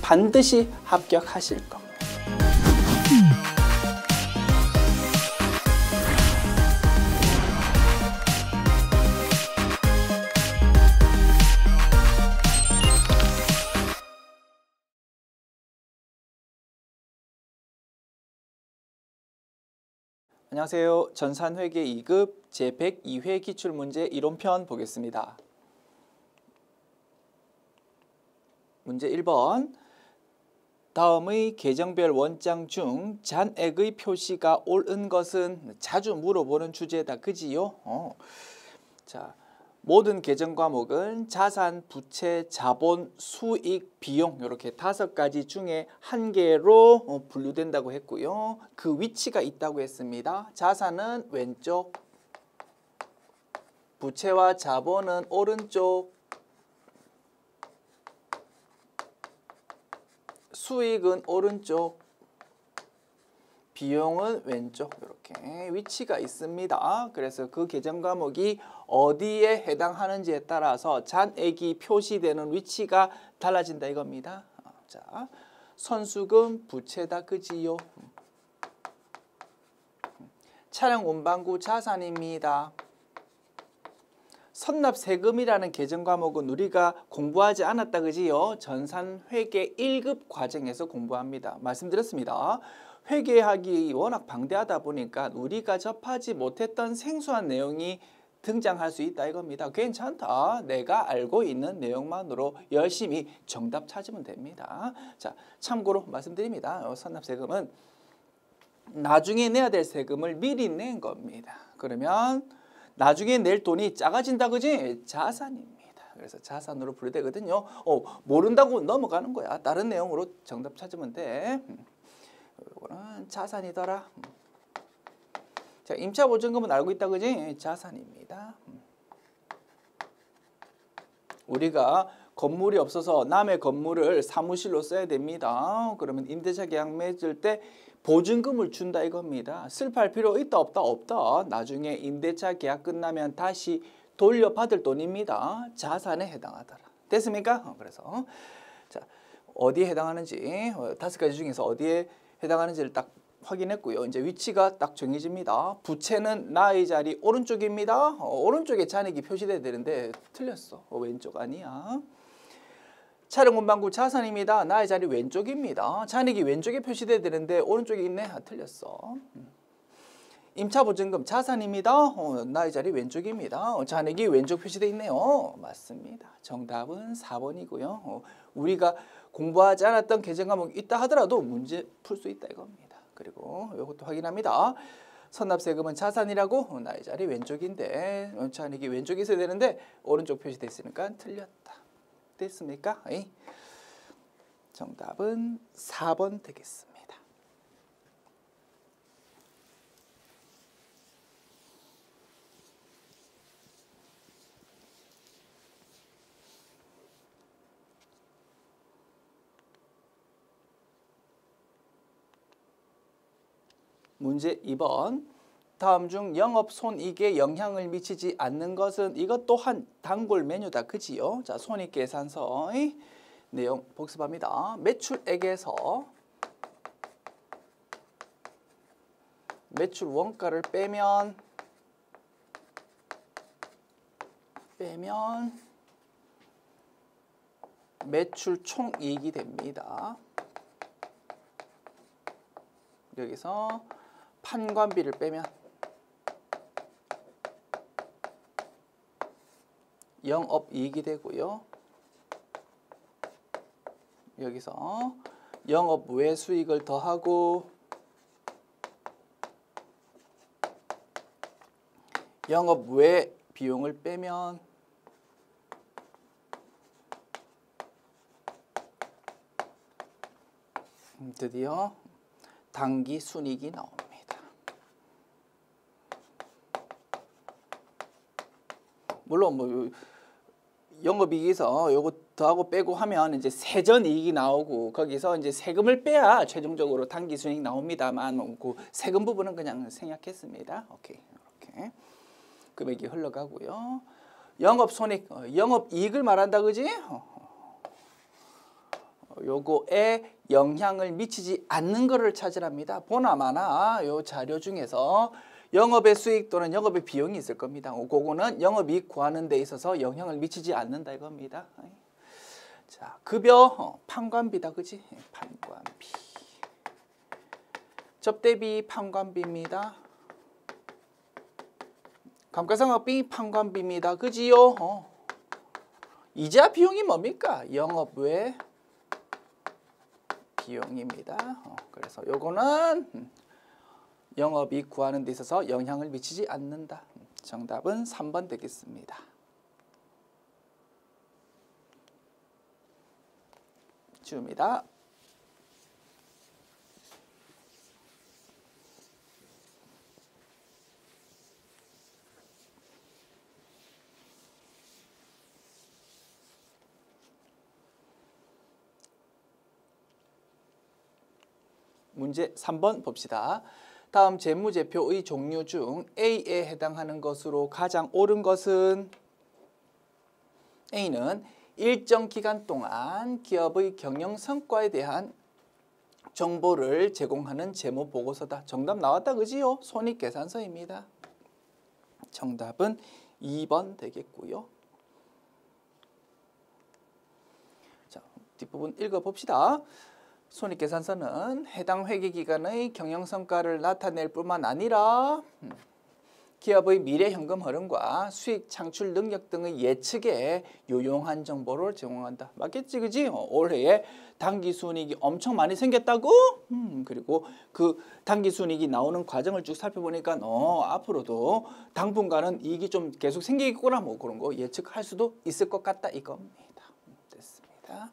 반드시 합격하실 겁니다. 안녕하세요. 전산회계 2급 제102회 기출문제 이론편 보겠습니다. 문제 1번. 다음의 계정별 원장 중 잔액의 표시가 옳은 것은 자주 물어보는 주제다. 그지요? 자, 모든 계정 과목은 자산, 부채, 자본, 수익, 비용 이렇게 5가지 중에 한 개로 분류된다고 했고요. 그 위치가 있다고 했습니다. 자산은 왼쪽, 부채와 자본은 오른쪽, 수익은 오른쪽, 비용은 왼쪽 이렇게 위치가 있습니다. 그래서 그 계정 과목이 어디에 해당하는지에 따라서 잔액이 표시되는 위치가 달라진다 이겁니다. 자, 선수금 부채다. 그지요? 차량 운반구 자산입니다. 선납세금이라는 계정 과목은 우리가 공부하지 않았다. 그지요? 전산회계 1급 과정에서 공부합니다. 말씀드렸습니다. 회계학이 워낙 방대하다 보니까 우리가 접하지 못했던 생소한 내용이 등장할 수 있다 이겁니다. 괜찮다. 내가 알고 있는 내용만으로 열심히 정답 찾으면 됩니다. 자, 참고로 말씀드립니다. 선납세금은 나중에 내야 될 세금을 미리 낸 겁니다. 그러면 나중에 낼 돈이 작아진다. 그지? 자산입니다. 그래서 자산으로 분류되거든요. 모른다고 넘어가는 거야. 다른 내용으로 정답 찾으면 돼. 이거는 자산이더라. 자, 임차보증금은 알고 있다. 그지? 자산입니다. 우리가 건물이 없어서 남의 건물을 사무실로 써야 됩니다. 그러면 임대차 계약 맺을 때 보증금을 준다 이겁니다. 슬퍼할 필요 있다 없다? 없다. 나중에 임대차 계약 끝나면 다시 돌려받을 돈입니다. 자산에 해당하더라. 됐습니까? 그래서 자, 어디에 해당하는지 5가지 중에서 어디에 해당하는지를 딱 확인했고요. 이제 위치가 딱 정해집니다. 부채는 나의 자리 오른쪽입니다. 오른쪽에 잔액이 표시돼야 되는데 틀렸어. 왼쪽 아니야. 차량 운반구 자산입니다. 나의 자리 왼쪽입니다. 잔액이 왼쪽에 표시돼야 되는데 오른쪽에 있네. 틀렸어. 임차보증금 자산입니다. 나의 자리 왼쪽입니다. 잔액이 왼쪽 표시되어 있네요. 맞습니다. 정답은 4번이고요. 우리가 공부하지 않았던 계정 과목이 있다 하더라도 문제 풀 수 있다 이겁니다. 그리고 이것도 확인합니다. 선납세금은 자산이라고 나의 자리 왼쪽인데 잔액이 왼쪽에 있어야 되는데 오른쪽 표시되어 있으니까 틀렸다. 됐습니까? 정답은 4번 되겠습니다. 문제 2번. 다음 중 영업손익에 영향을 미치지 않는 것은 이것 또한 단골 메뉴다. 그지요? 자, 손익계산서의 내용 복습합니다. 매출액에서 매출 원가를 빼면 매출 총이익이 됩니다. 여기서 판관비를 빼면 영업이익이 되고요. 여기서 영업 외 수익을 더하고 영업 외 비용을 빼면 드디어 당기 순이익이 나옵니다. 물론 뭐 영업이익에서 요거 더하고 빼고 하면 이제 세전이익이 나오고 거기서 이제 세금을 빼야 최종적으로 당기순이익 나옵니다만 그 세금 부분은 그냥 생략했습니다. 오케이, 이렇게 금액이 흘러가고요. 영업손익, 영업이익을 말한다, 그지? 요거에 영향을 미치지 않는 거를 찾으랍니다. 보나마나 요 자료 중에서 영업의 수익 또는 영업의 비용이 있을 겁니다. 그거는 영업이익 구하는 데 있어서 영향을 미치지 않는다 이겁니다. 자, 급여 판관비다, 그지? 판관비. 접대비 판관비입니다. 감가상각비 판관비입니다. 그지요? 이자 비용이 뭡니까? 영업 외 비용입니다. 그래서 요거는 영업이익 구하는 데 있어서 영향을 미치지 않는다. 정답은 3번 되겠습니다. 지웁니다. 문제 3번 봅시다. 다음 재무제표의 종류 중 A에 해당하는 것으로 가장 옳은 것은 A는 일정 기간 동안 기업의 경영 성과에 대한 정보를 제공하는 재무보고서다. 정답 나왔다, 그지요? 손익계산서입니다. 정답은 2번 되겠고요. 자, 뒷부분 읽어봅시다. 손익계산서는 해당 회계기간의 경영성과를 나타낼 뿐만 아니라 기업의 미래 현금 흐름과 수익 창출 능력 등의 예측에 유용한 정보를 제공한다. 맞겠지, 그지? 올해에 당기순이익이 엄청 많이 생겼다고? 그리고 그 당기순이익이 나오는 과정을 쭉 살펴보니까 앞으로도 당분간은 이익이 좀 계속 생기겠구나, 뭐 그런 거 예측할 수도 있을 것 같다 이겁니다. 됐습니다.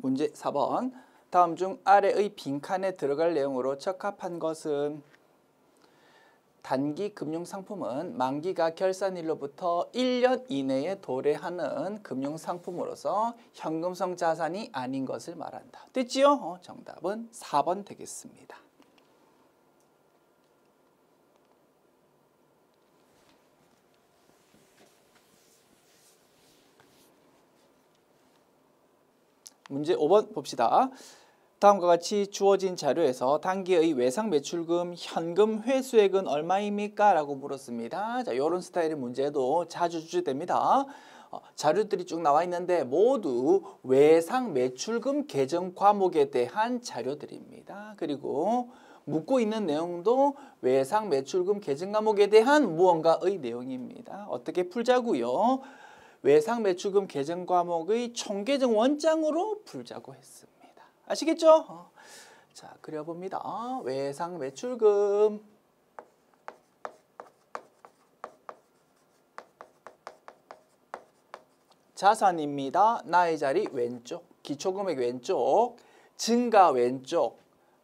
문제 4번. 다음 중 아래의 빈칸에 들어갈 내용으로 적합한 것은 단기 금융상품은 만기가 결산일로부터 1년 이내에 도래하는 금융상품으로서 현금성 자산이 아닌 것을 말한다. 됐지요? 정답은 4번 되겠습니다. 문제 5번 봅시다. 다음과 같이 주어진 자료에서 단기의 외상 매출금 현금 회수액은 얼마입니까? 라고 물었습니다. 자, 이런 스타일의 문제도 자주 주제됩니다. 자료들이 쭉 나와 있는데 모두 외상 매출금 계정 과목에 대한 자료들입니다. 그리고 묻고 있는 내용도 외상 매출금 계정 과목에 대한 무언가의 내용입니다. 어떻게 풀자고요? 외상 매출금 계정 과목의 총계정 원장으로 풀자고 했습니다. 아시겠죠? 자, 그려봅니다. 외상 매출금 자산입니다. 나의 자리 왼쪽, 기초금액 왼쪽, 증가 왼쪽,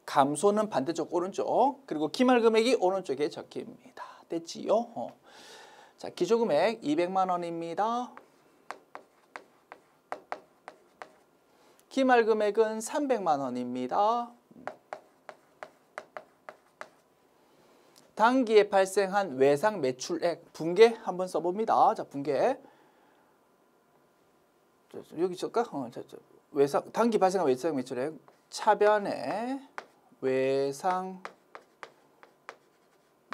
감소는 반대쪽 오른쪽, 그리고 기말금액이 오른쪽에 적힙니다. 됐지요? 자, 기초금액 200만 원입니다. 기말금액은 300만 원입니다. 단기에 발생한 외상 매출액 분계 한번 써봅니다. 자, 분계. 여기 쓸까? 외상 단기 발생한 외상 매출액 차변에 외상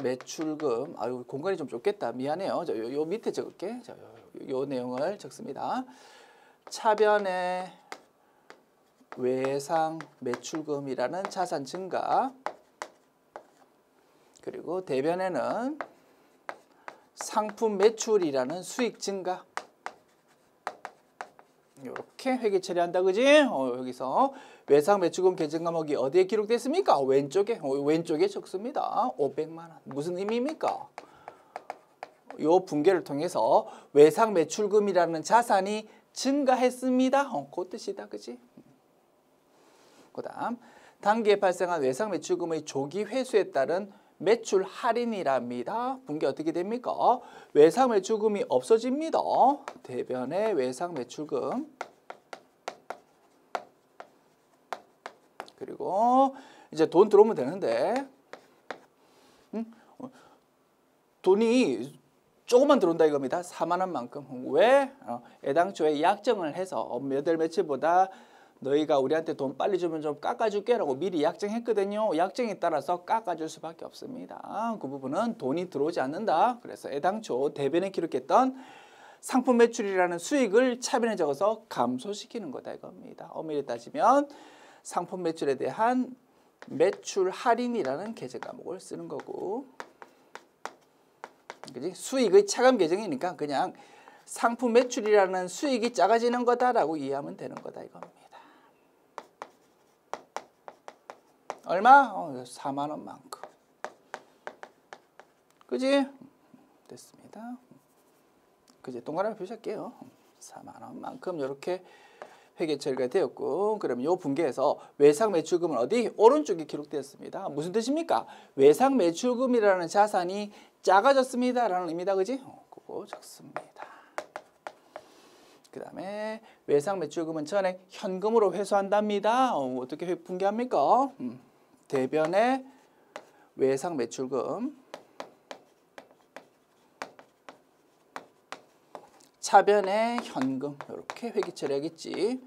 매출금. 아유, 공간이 좀 좁겠다. 미안해요. 자, 요 밑에 적을게. 자, 요 내용을 적습니다. 차변에 외상 매출금이라는 자산 증가, 그리고 대변에는 상품 매출이라는 수익 증가. 이렇게 회계 처리한다, 그지? 여기서 외상 매출금 계정 과목이 어디에 기록됐습니까? 왼쪽에 적습니다. 500만 원. 무슨 의미입니까? 요 분계를 통해서 외상 매출금이라는 자산이 증가했습니다. 그 뜻이다, 그지? 그 다음 단기에 발생한 외상 매출금의 조기 회수에 따른 매출 할인이랍니다. 분계 어떻게 됩니까? 외상 매출금이 없어집니다. 대변의 외상 매출금, 그리고 이제 돈 들어오면 되는데 돈이 조금만 들어온다 이겁니다. 4만 원만큼. 왜? 애당초에 약정을 해서 몇 월 며칠보다 너희가 우리한테 돈 빨리 주면 좀 깎아줄게라고 미리 약정했거든요. 약정에 따라서 깎아줄 수밖에 없습니다. 그 부분은 돈이 들어오지 않는다. 그래서 애당초 대변에 기록했던 상품 매출이라는 수익을 차변에 적어서 감소시키는 거다 이겁니다. 엄밀히 따지면 상품 매출에 대한 매출 할인이라는 계정 과목을 쓰는 거고, 그지? 수익의 차감 계정이니까 그냥 상품 매출이라는 수익이 작아지는 거다라고 이해하면 되는 거다 이겁니다. 얼마? 4만 원만큼. 그지? 됐습니다. 그지? 동그라미 표시할게요. 4만 원만큼 이렇게 회계 처리가 되었고, 그럼 요 분기에서 외상 매출금은 어디? 오른쪽에 기록되었습니다. 무슨 뜻입니까? 외상 매출금이라는 자산이 작아졌습니다 라는 의미다. 그지? 그거 적습니다. 그 다음에 외상 매출금은 전액 현금으로 회수한답니다. 어떻게 분기합니까? 대변에 외상 매출금, 차변에 현금, 이렇게 회계 처리하겠지.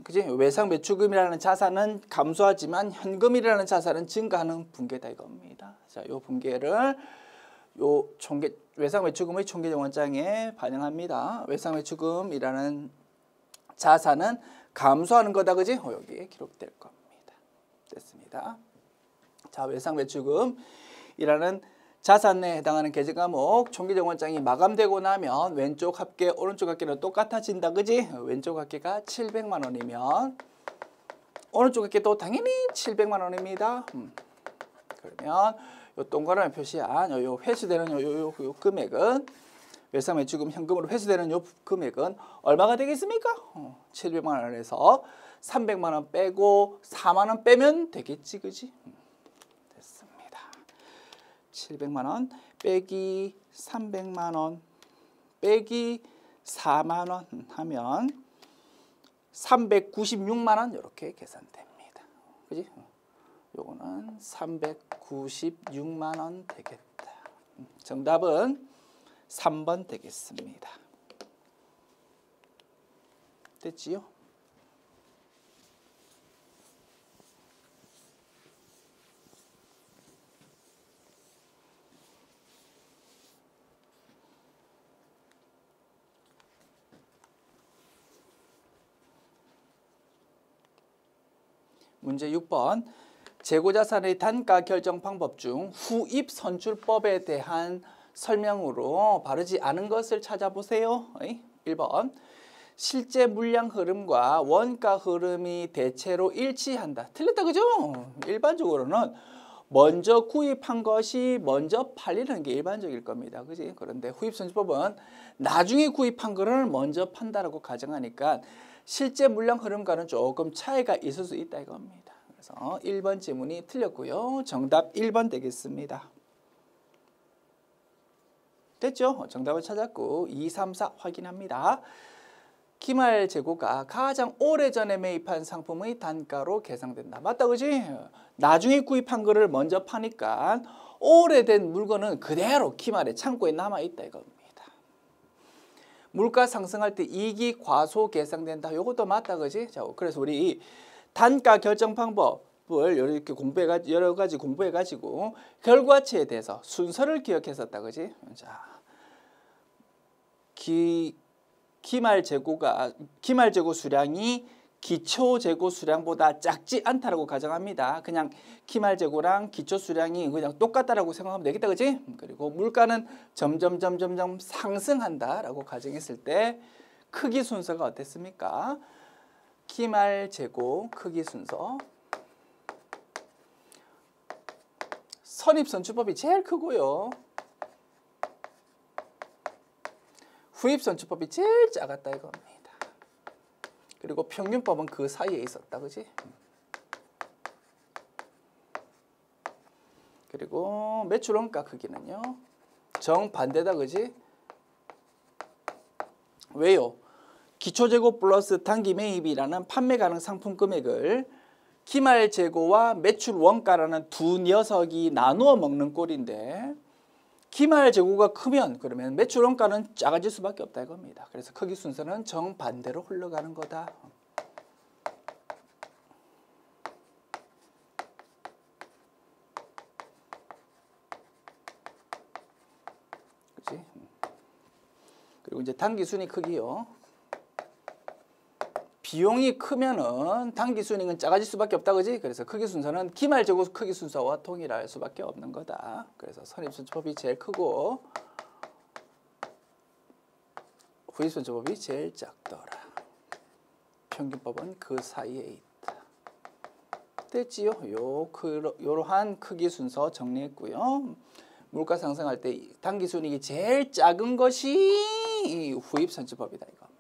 그지? 외상 매출금이라는 자산은 감소하지만 현금이라는 자산은 증가하는 분계다 이겁니다. 자, 요 분계를 요 총계 외상 매출금의 총계정원장에 반영합니다. 외상 매출금이라는 자산은 감소하는 거다, 그지? 여기에 기록될 겁니다. 됐습니다. 자, 외상 매출금이라는 자산에 해당하는 계정 과목 총계정원장이 마감되고 나면 왼쪽 합계, 오른쪽 합계는 똑같아진다, 그지? 왼쪽 합계가 700만 원이면 오른쪽 합계도 당연히 700만 원입니다. 그러면 요 동그라미 표시한 요 회수되는 요 금액은, 외상 매출금 현금으로 회수되는 요 금액은 얼마가 되겠습니까? 700만 원에서 300만 원 빼고 4만 원 빼면 되겠지, 그지? 됐습니다. 700만 원 빼기 300만 원 빼기 4만 원 하면 396만 원 이렇게 계산됩니다. 그지? 요거는 396만 원 되겠다. 정답은 3번 되겠습니다. 됐지요? 문제 6번. 재고자산의 단가 결정 방법 중 후입 선출법에 대한 설명으로 바르지 않은 것을 찾아보세요. 1번. 실제 물량 흐름과 원가 흐름이 대체로 일치한다. 틀렸다, 그죠? 일반적으로는 먼저 구입한 것이 먼저 팔리는 게 일반적일 겁니다. 그지? 그런데 후입 선출법은 나중에 구입한 거를 먼저 판다라고 가정하니까 실제 물량 흐름과는 조금 차이가 있을 수 있다 이겁니다. 그래서 1번 지문이 틀렸고요. 정답 1번 되겠습니다. 됐죠? 정답을 찾았고 2, 3, 4 확인합니다. 기말 재고가 가장 오래전에 매입한 상품의 단가로 계상된다. 맞다, 그지? 나중에 구입한 거를 먼저 파니까 오래된 물건은 그대로 기말에 창고에 남아있다 이겁니다. 물가 상승할 때 이익이 과소 계상된다. 이것도 맞다, 그지? 자, 그래서 우리 단가 결정 방법을 이렇게 여러 가지 공부해가지고 결과치에 대해서 순서를 기억했었다, 그지? 자, 기말 재고 수량이 기초 재고 수량보다 작지 않다라고 가정합니다. 그냥 기말 재고랑 기초 수량이 그냥 똑같다라고 생각하면 되겠다, 그지? 그리고 물가는 점점 상승한다라고 가정했을 때 크기 순서가 어땠습니까? 기말 재고 크기 순서. 선입선출법이 제일 크고요. 후입선출법이 제일 작았다 이겁니다. 그리고 평균법은 그 사이에 있었다, 그지? 그리고 매출원가 크기는요, 정반대다, 그지? 왜요? 기초재고 플러스 단기 매입이라는 판매 가능 상품 금액을 기말 재고와 매출 원가라는 두 녀석이 나누어 먹는 꼴인데 기말 재고가 크면 그러면 매출 원가는 작아질 수밖에 없다 이겁니다. 그래서 크기 순서는 정반대로 흘러가는 거다. 그렇지? 그리고 이제 당기순위 크기요. 비용이 크면은 당기순위는 작아질 수밖에 없다, 그지? 그래서 크기 순서는 기말 재고 크기 순서와 동일할 수밖에 없는 거다. 그래서 선입선출법이 제일 크고 후입선출법이 제일 작더라. 평균법은 그 사이에 있다. 됐지요? 요러한 크기 순서 정리했고요. 물가 상승할 때 당기순이익이 제일 작은 것이 후입선출법이다 이겁니다.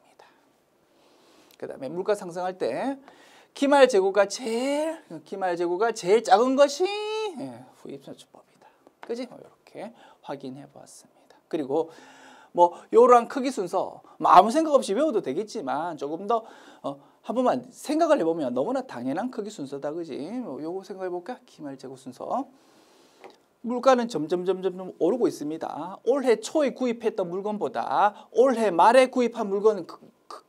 그 다음에 물가 상승할 때 기말 재고가 제일 작은 것이 후입선출법이다. 그지? 이렇게 확인해 보았습니다. 그리고 뭐 요러한 크기 순서 아무 생각 없이 외워도 되겠지만 조금 더 한 번만 생각을 해보면 너무나 당연한 크기 순서다, 그지? 요거 생각해 볼까? 기말 재고 순서. 물가는 점점 오르고 있습니다. 올해 초에 구입했던 물건보다 올해 말에 구입한 물건은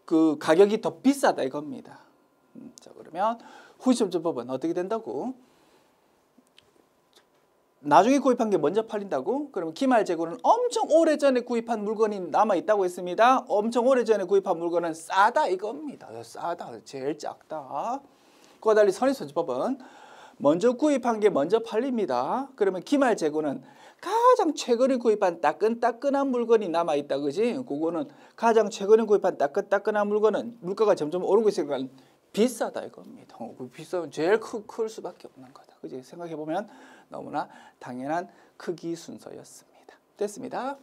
그 가격이 더 비싸다 이겁니다. 자, 그러면 후입선출법은 어떻게 된다고? 나중에 구입한 게 먼저 팔린다고? 그러면 기말 재고는 엄청 오래전에 구입한 물건이 남아있다고 했습니다. 엄청 오래전에 구입한 물건은 싸다 이겁니다. 싸다. 제일 작다. 그와 달리 선입선출법은 먼저 구입한 게 먼저 팔립니다. 그러면 기말 재고는 가장 최근에 구입한 따끈따끈한 물건이 남아있다, 그지? 그거는 가장 최근에 구입한 따끈따끈한 물건은 물가가 점점 오르고 있으니까 비싸다 이겁니다. 비싸면 제일 클 수밖에 없는 거다, 그지? 생각해보면 너무나 당연한 크기 순서였습니다. 됐습니다.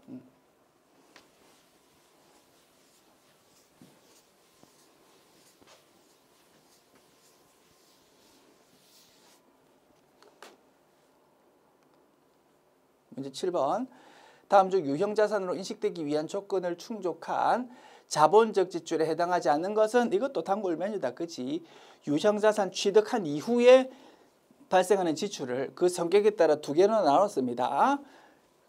문제 7번. 다음 중 유형자산으로 인식되기 위한 조건을 충족한 자본적 지출에 해당하지 않는 것은 이것도 단골 메뉴다, 그지? 유형자산 취득한 이후에 발생하는 지출을 그 성격에 따라 두 개로 나눴습니다.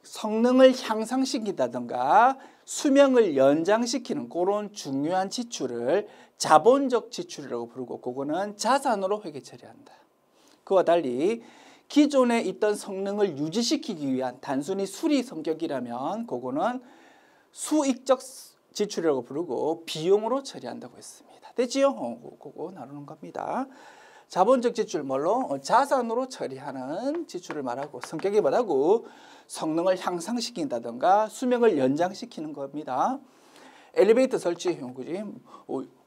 성능을 향상시킨다든가 수명을 연장시키는 그런 중요한 지출을 자본적 지출이라고 부르고 그거는 자산으로 회계 처리한다. 그와 달리 기존에 있던 성능을 유지시키기 위한 단순히 수리 성격이라면 그거는 수익적 지출이라고 부르고 비용으로 처리한다고 했습니다. 됐지요? 그거 나누는 겁니다. 자본적 지출 뭘로? 자산으로 처리하는 지출을 말하고 성격이 뭐라고? 성능을 향상시킨다든가 수명을 연장시키는 겁니다. 엘리베이터 설치, 그지?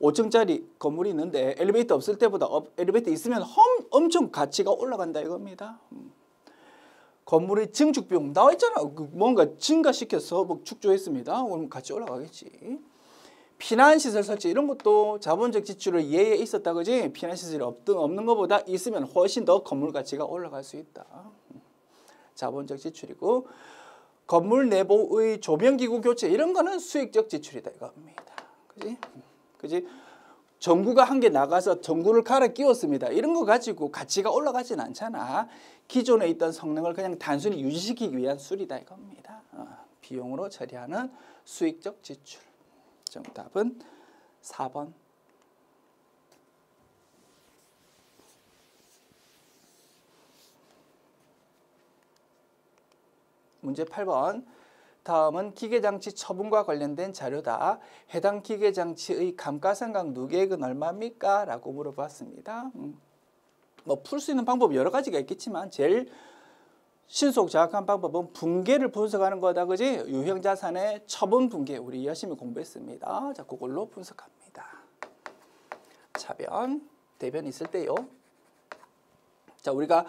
5층짜리 건물이 있는데 엘리베이터 없을 때보다 엘리베이터 있으면 엄청 가치가 올라간다 이겁니다. 건물의 증축 비용 나와 있잖아. 뭔가 증가시켜서 뭐 축조했습니다. 그럼 가치 올라가겠지. 피난시설 설치 이런 것도 자본적 지출을 예에 있었다, 그지? 피난시설이 없는 것보다 있으면 훨씬 더 건물 가치가 올라갈 수 있다. 자본적 지출이고 건물 내부의 조명기구 교체 이런 거는 수익적 지출이다 이겁니다. 그지? 그지? 전구가 한 개 나가서 전구를 갈아 끼웠습니다. 이런 거 가지고 가치가 올라가진 않잖아. 기존에 있던 성능을 그냥 단순히 유지시키기 위한 수리다 이겁니다. 비용으로 처리하는 수익적 지출. 정답은 4번. 문제 8번. 다음은 기계장치 처분과 관련된 자료다. 해당 기계장치의 감가상각 누계액은 얼마입니까? 라고 물어봤습니다. 뭐 풀 수 있는 방법이 여러 가지가 있겠지만 제일 신속 정확한 방법은 분계를 분석하는 거다, 그지? 유형자산의 처분 분계 우리 열심히 공부했습니다. 자, 그걸로 분석합니다. 차변, 대변 있을 때요. 자, 우리가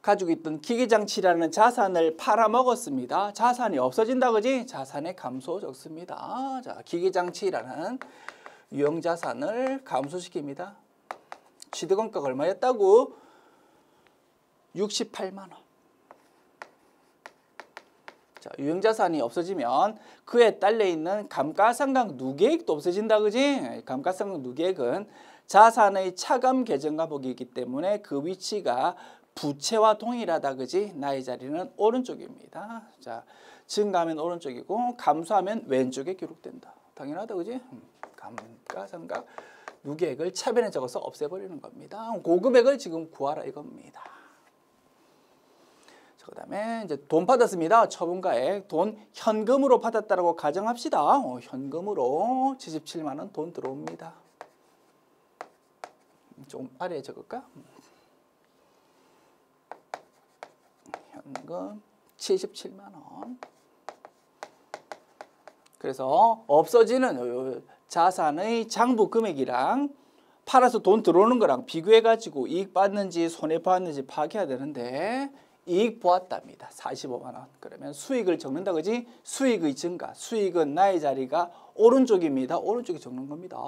가지고 있던 기계장치라는 자산을 팔아먹었습니다. 자산이 없어진다, 그지? 자산의 감소 적습니다. 자, 기계장치라는 유형자산을 감소시킵니다. 취득원가가 얼마였다고? 68만 원. 자, 유형자산이 없어지면 그에 딸려 있는 감가상각 누계액도 없어진다, 그지? 감가상각 누계액은 자산의 차감 계정 과목이기 때문에 그 위치가 부채와 동일하다. 그지? 나의 자리는 오른쪽입니다. 자, 증가하면 오른쪽이고 감소하면 왼쪽에 기록된다. 당연하다. 그지? 감가상각 누계액을 차변에 적어서 없애버리는 겁니다. 고금액을 지금 구하라 이겁니다. 그 다음에 이제 돈 받았습니다. 처분가액. 돈 현금으로 받았다라고 가정합시다. 현금으로 77만 원 돈 들어옵니다. 좀 아래에 적을까? 현금 77만 원. 그래서 없어지는 자산의 장부 금액이랑 팔아서 돈 들어오는 거랑 비교해가지고 이익 받는지 손해 받는지 파악해야 되는데 이익 보았답니다. 45만 원. 그러면 수익을 적는다. 그지? 수익의 증가. 수익은 나의 자리가 오른쪽입니다. 오른쪽에 적는 겁니다.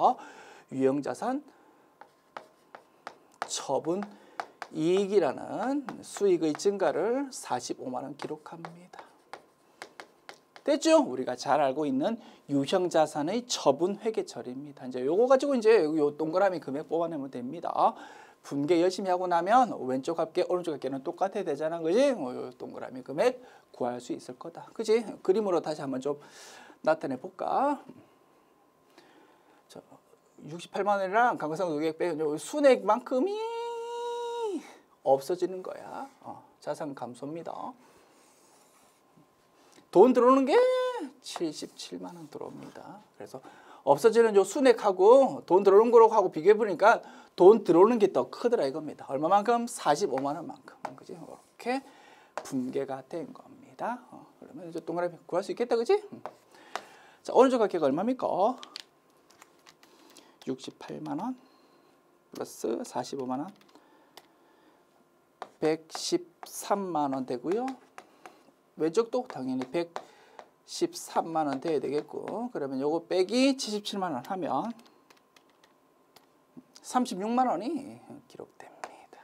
유형자산 처분 이익이라는 수익의 증가를 45만 원 기록합니다. 됐죠? 우리가 잘 알고 있는 유형자산의 처분 회계 처리입니다. 이제 요거 가지고 이제 요 동그라미 금액 뽑아내면 됩니다. 분계 열심히 하고 나면 왼쪽 합계 오른쪽 합계는 똑같아야 되잖아. 그지? 요 동그라미 금액 구할 수 있을 거다. 그지? 그림으로 다시 한번 좀 나타내 볼까? 68만 원이랑 감가상각 누계액 빼면 순액만큼이 없어지는 거야. 자산 감소입니다. 돈 들어오는 게 77만 원 들어옵니다. 그래서 없어지는 요 순액하고 돈 들어오는 거로 하고 비교해 보니까 돈 들어오는 게 더 크더라 이겁니다. 얼마만큼? 45만 원만큼. 그지? 이렇게 분계가 된 겁니다. 그러면 이제 동그라미 구할 수 있겠다. 그지? 자, 오른쪽 합계가 얼마입니까? 68만 원 플러스 45만 원 113만 원 되고요. 왼쪽도 당연히 113만 원 돼야 되겠고, 그러면 요거 빼기 77만 원 하면 36만 원이 기록됩니다.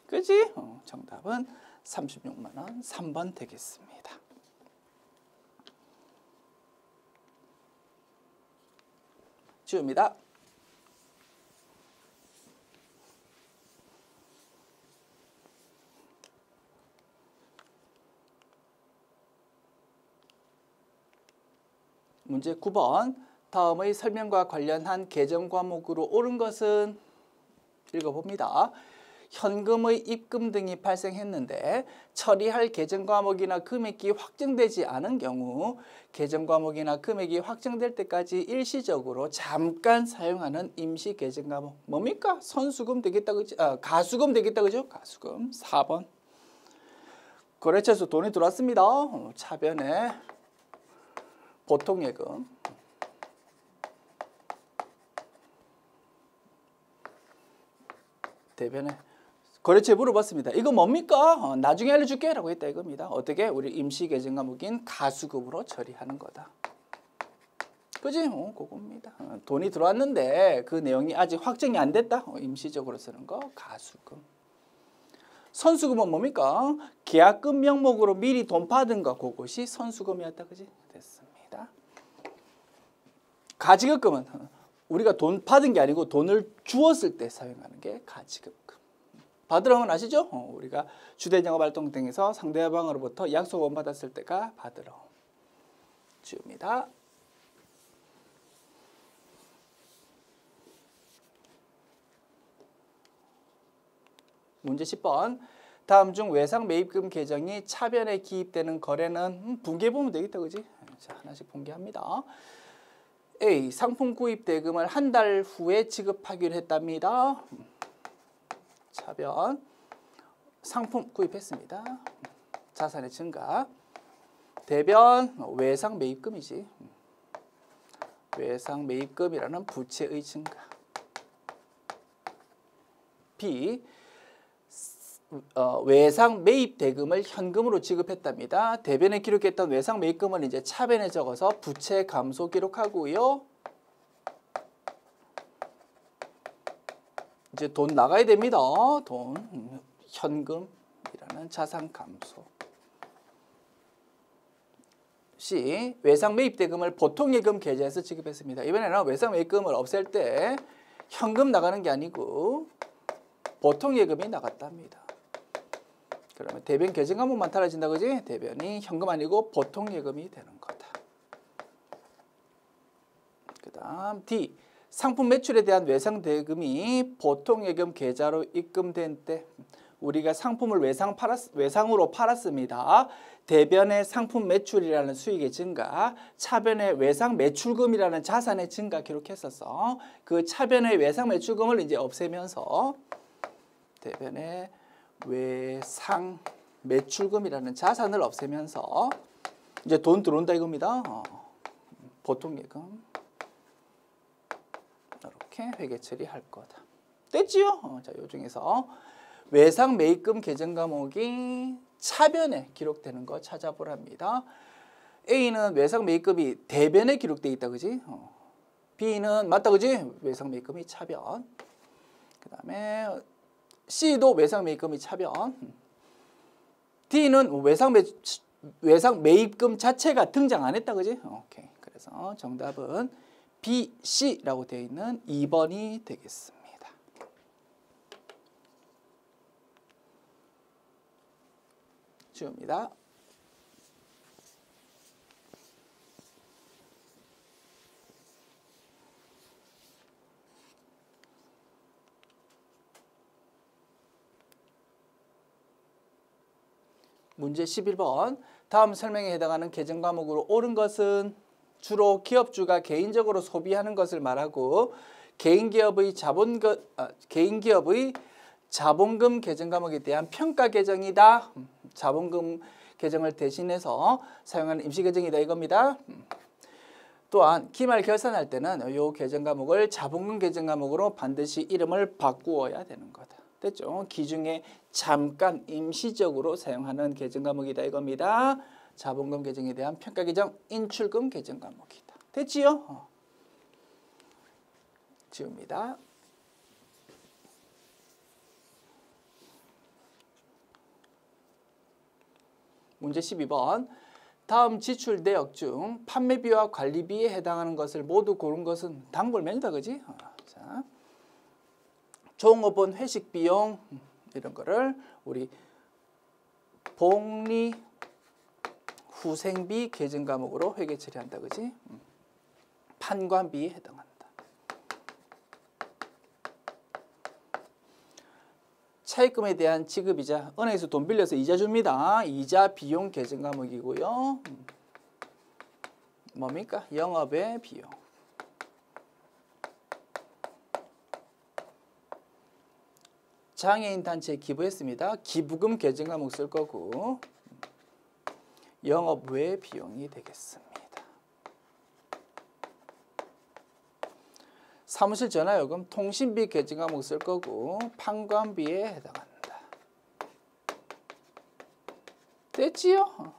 그지? 정답은 36만 원 3번 되겠습니다. 지웁니다. 문제 9번. 다음의 설명과 관련한 계정 과목으로 옳은 것은? 읽어봅니다. 현금의 입금 등이 발생했는데 처리할 계정 과목이나 금액이 확정되지 않은 경우 계정 과목이나 금액이 확정될 때까지 일시적으로 잠깐 사용하는 임시 계정 과목. 뭡니까? 선수금 되겠다. 그죠? 가수금 되겠다. 그죠? 가수금. 4번. 거래처에서 돈이 들어왔습니다. 차변에 보통예금. 대변에 거래처에 물어봤습니다. 이거 뭡니까? 나중에 알려줄게 라고 했다 이겁니다. 어떻게? 우리 임시계정 과목인 가수금으로 처리하는 거다. 그지? 그겁니다. 돈이 들어왔는데 그 내용이 아직 확정이 안 됐다. 임시적으로 쓰는 거 가수금. 선수금은 뭡니까? 계약금 명목으로 미리 돈 받은 거, 그것이 선수금이었다. 그지? 됐습니다. 가지급금은 우리가 돈 받은 게 아니고 돈을 주었을 때 사용하는 게 가지급금. 받으러는 아시죠? 우리가 주된 영업 활동 등에서 상대방으로부터 약속을 받았을 때가 받으러. 지웁니다. 문제 10번. 다음 중 외상 매입금 계정이 차변에 기입되는 거래는 분개해 보면 되겠다. 그지? 자, 하나씩 분개합니다. A. 상품 구입 대금을 한 달 후에 지급하기로 했답니다. 차변. 상품 구입했습니다. 자산의 증가. 대변. 외상 매입금이지. 외상 매입금이라는 부채의 증가. B. 외상 매입 대금을 현금으로 지급했답니다. 대변에 기록했던 외상 매입금을 이제 차변에 적어서 부채 감소 기록하고요. 이제 돈 나가야 됩니다. 돈 현금이라는 자산 감소. 없이 외상 매입대금을 보통예금 계좌에서 지급했습니다. 이번에는 외상 매입금을 없앨 때 현금 나가는 게 아니고 보통예금이 나갔답니다. 그러면 대변 계정 과목만 달라진다 그지? 대변이 현금 아니고 보통예금이 되는 거다. 그 다음 D. 상품 매출에 대한 외상대금이 보통예금 계좌로 입금된 때 우리가 상품을 외상으로 팔았습니다. 대변의 상품 매출이라는 수익의 증가, 차변의 외상 매출금이라는 자산의 증가 기록했었어. 그 차변의 외상 매출금을 이제 없애면서 대변의 외상 매출금이라는 자산을 없애면서 이제 돈 들어온다 이겁니다. 보통예금 이렇게 회계 처리할 거다. 됐지요? 자, 요 중에서 외상 매입금 계정 과목이 차변에 기록되는 거 찾아보랍니다. A는 외상 매입금이 대변에 기록되어 있다 그지? B는 맞다 그지? 외상 매입금이 차변. 그 다음에 C도 외상 매입금이 차변. D는 외상 매입금 자체가 등장 안 했다 그지? 오케이. 그래서 정답은 B, C라고 되어 있는 2번이 되겠습니다. 지웁니다. 문제 11번. 다음 설명에 해당하는 계정 과목으로 옳은 것은 주로 기업주가 개인적으로 소비하는 것을 말하고 개인기업의 자본금 계정 과목에 대한 평가 계정이다. 자본금 계정을 대신해서 사용하는 임시 계정이다 이겁니다. 또한 기말 결산할 때는 이 계정 과목을 자본금 계정 과목으로 반드시 이름을 바꾸어야 되는 거다. 됐죠? 기중에 잠깐 임시적으로 사용하는 계정 과목이다 이겁니다. 자본금 계정에 대한 평가 계정, 인출금 계정 과목이다. 됐지요? 지웁니다. 문제 12번. 다음 지출 내역 중 판매비와 관리비에 해당하는 것을 모두 고른 것은 단골 메뉴다 그지? 자, 종업원 회식 비용 이런 거를 우리 복리 후생비 계정 과목으로 회계 처리한다 그지? 판관비에 해당한다. 차입금에 대한 지급이자 은행에서 돈 빌려서 이자 줍니다. 이자 비용 계정 과목이고요. 뭡니까? 영업의 비용. 장애인 단체에 기부했습니다. 기부금 계정 과목 쓸 거고 영업 외 비용이 되겠습니다. 사무실 전화요금, 통신비 계정 과목 쓸 거고 판관비에 해당한다. 됐지요?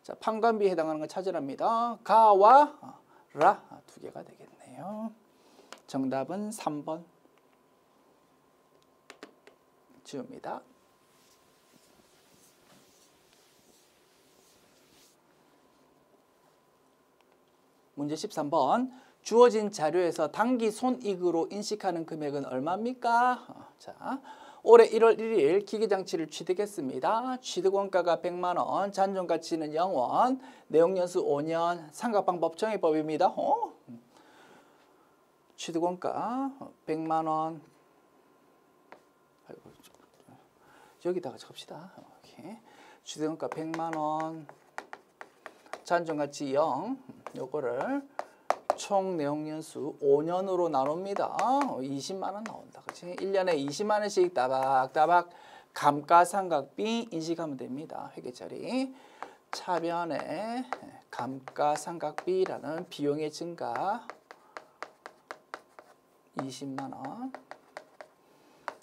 자, 판관비에 해당하는 거 찾으랍니다. 가와 라 두 개가 되겠네요. 정답은 3번. 지웁니다. 문제 13번. 주어진 자료에서 당기 손익으로 인식하는 금액은 얼마입니까? 자, 올해 1월 1일 기계장치를 취득했습니다. 취득원가가 100만 원, 잔존가치는 0원, 내용연수 5년, 상각방법 정의법입니다. 취득원가 100만 원. 아이고, 여기다가 적읍시다. 오케이. 취득원가 100만 원, 잔존가치 0. 요거를 총 내용연수 5년으로 나눕니다. 20만 원 나온다. 그치? 1년에 20만 원씩 따박따박 감가상각비 인식하면 됩니다. 회계처리. 차변에 감가상각비라는 비용의 증가 20만 원.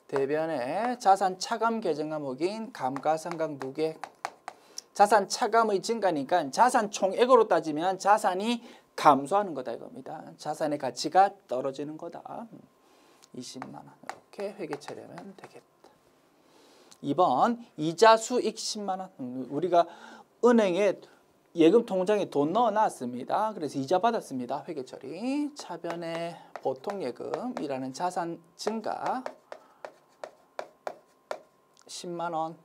대변에 자산 차감 계정 과목인 감가상각 누계. 자산 차감의 증가니까 자산 총액으로 따지면 자산이 감소하는 거다 이겁니다. 자산의 가치가 떨어지는 거다. 20만 원 이렇게 회계 처리하면 되겠다. 2번 이자 수익 10만 원. 우리가 은행에 예금 통장에 돈 넣어놨습니다. 그래서 이자 받았습니다. 회계 처리. 차변의 보통 예금이라는 자산 증가 10만 원.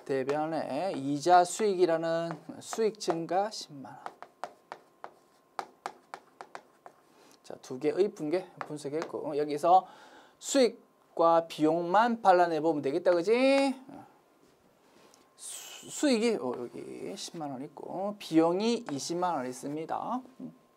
대변의 이자 수익이라는 수익 증가 10만 원. 자, 두 개의 분석했고 여기서 수익과 비용만 발라내 보면 되겠다. 그지? 수익이 여기 10만 원 있고 비용이 20만 원 있습니다.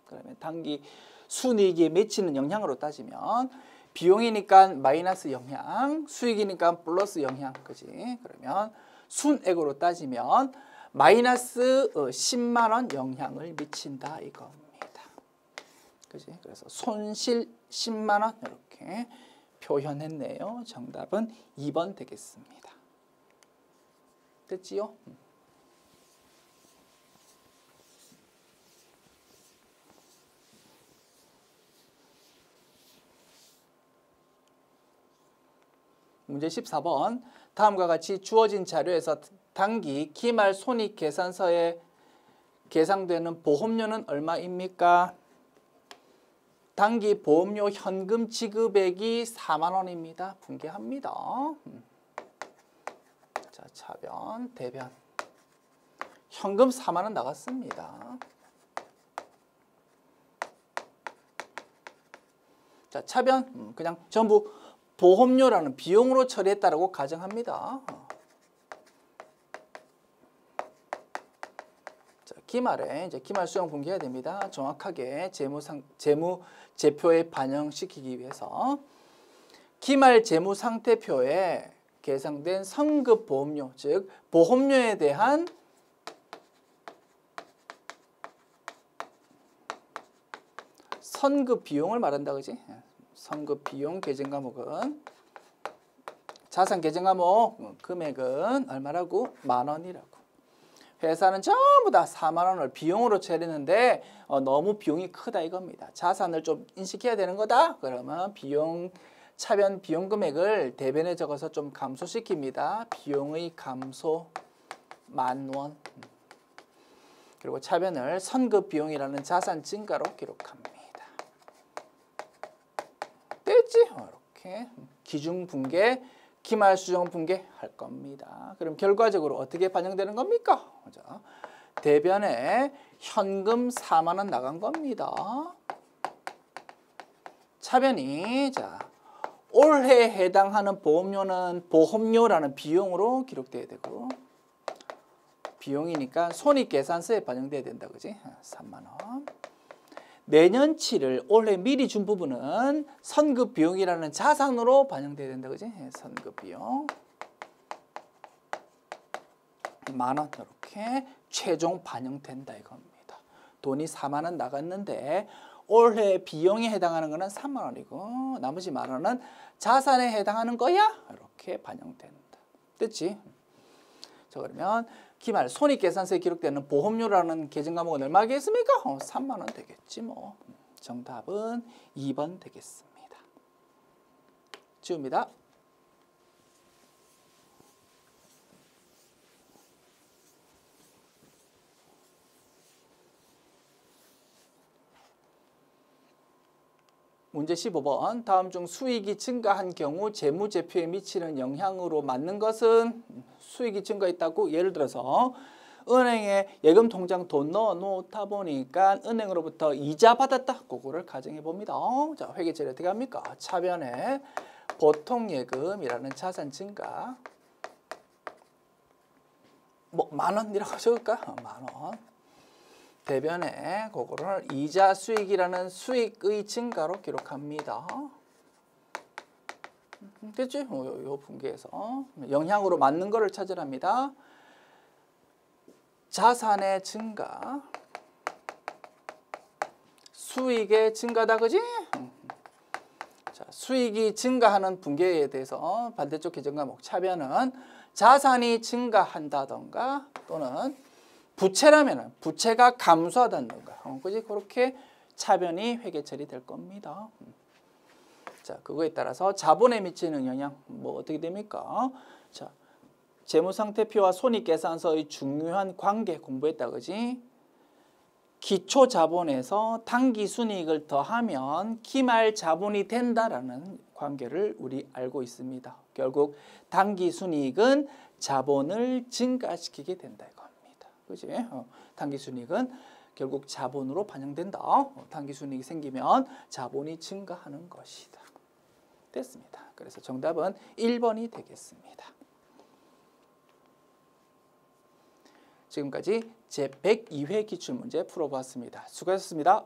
그러면 단기 순이익에 미치는 영향으로 따지면 비용이니까 마이너스 영향, 수익이니까 플러스 영향. 그지? 그러면 순액으로 따지면 마이너스 10만 원 영향을 미친다 이겁니다. 그지? 그래서 손실 10만 원 이렇게 표현했네요. 정답은 2번 되겠습니다. 됐지요? 문제 14번. 다음과 같이 주어진 자료에서 단기 기말 손익계산서에 계상되는 보험료는 얼마입니까? 단기 보험료 현금 지급액이 4만 원입니다. 분개합니다. 자, 차변, 대변. 현금 4만 원 나갔습니다. 자, 차변, 그냥 전부 보험료라는 비용으로 처리했다라고 가정합니다. 자, 기말에 이제 기말 수용 분개해야 됩니다. 정확하게 재무 제표에 반영시키기 위해서 기말 재무 상태표에 계상된 선급 보험료, 즉 보험료에 대한 선급 비용을 말한다, 그지? 선급 비용 계정 과목은 자산 계정 과목 금액은 얼마라고? 10,000원이라고. 회사는 전부 다 4만 원을 비용으로 처리했는데 너무 비용이 크다 이겁니다. 자산을 좀 인식해야 되는 거다. 그러면 차변 비용 금액을 대변에 적어서 좀 감소시킵니다. 비용의 감소 10,000원. 그리고 차변을 선급 비용이라는 자산 증가로 기록합니다. 됐지? 이렇게 기준 분계, 기말 수정 분계 할 겁니다. 그럼 결과적으로 어떻게 반영되는 겁니까? 자, 대변에 현금 4만 원 나간 겁니다. 차변이 자 올해 해당하는 보험료는 보험료라는 비용으로 기록돼야 되고 비용이니까 손익계산서에 반영돼야 된다, 그지? 3만 원. 내년치를 올해 미리 준 부분은 선급 비용이라는 자산으로 반영돼야 된다, 그지? 선급 비용 10,000원 이렇게 최종 반영된다 이겁니다. 돈이 4만 원 나갔는데 올해 비용에 해당하는 거는 3만 원이고 나머지 10,000원은 자산에 해당하는 거야? 이렇게 반영된다. 됐지? 자, 그러면 기말 손익계산서에 기록되는 보험료라는 계정 과목은 얼마겠습니까? 3만 원 되겠지 뭐. 정답은 2번 되겠습니다. 지웁니다. 문제 15번. 다음 중 수익이 증가한 경우 재무제표에 미치는 영향으로 맞는 것은 수익이 증가했다고 예를 들어서 은행에 예금 통장 돈 넣어 놓다 보니까 은행으로부터 이자 받았다. 그거를 가정해 봅니다. 자, 회계 처리 어떻게 합니까? 차변에 보통 예금이라는 자산 증가 뭐 10,000원이라고 적을까? 10,000원. 대변에 그거를 이자 수익이라는 수익의 증가로 기록합니다. 됐지? 요 분기에서 영향으로 맞는 거를 찾으랍니다. 자산의 증가, 수익의 증가다, 그지? 자, 수익이 증가하는 분기에 대해서 반대쪽 계정 과목 차변은 자산이 증가한다던가 또는 부채라면 부채가 감소하다던가, 그지? 그렇게 차변이 회계 처리될 겁니다. 자, 그거에 따라서 자본에 미치는 영향 뭐 어떻게 됩니까? 자, 재무상태표와 손익계산서의 중요한 관계 공부했다, 그지? 기초 자본에서 당기 순이익을 더하면 기말 자본이 된다라는 관계를 우리 알고 있습니다. 결국 당기 순이익은 자본을 증가시키게 된다 이겁니다. 그지? 당기 순이익은 결국 자본으로 반영된다. 당기 순이익이 생기면 자본이 증가하는 것이다. 됐습니다. 그래서 정답은 1번이 되겠습니다. 지금까지 제102회 기출문제 풀어보았습니다. 수고하셨습니다.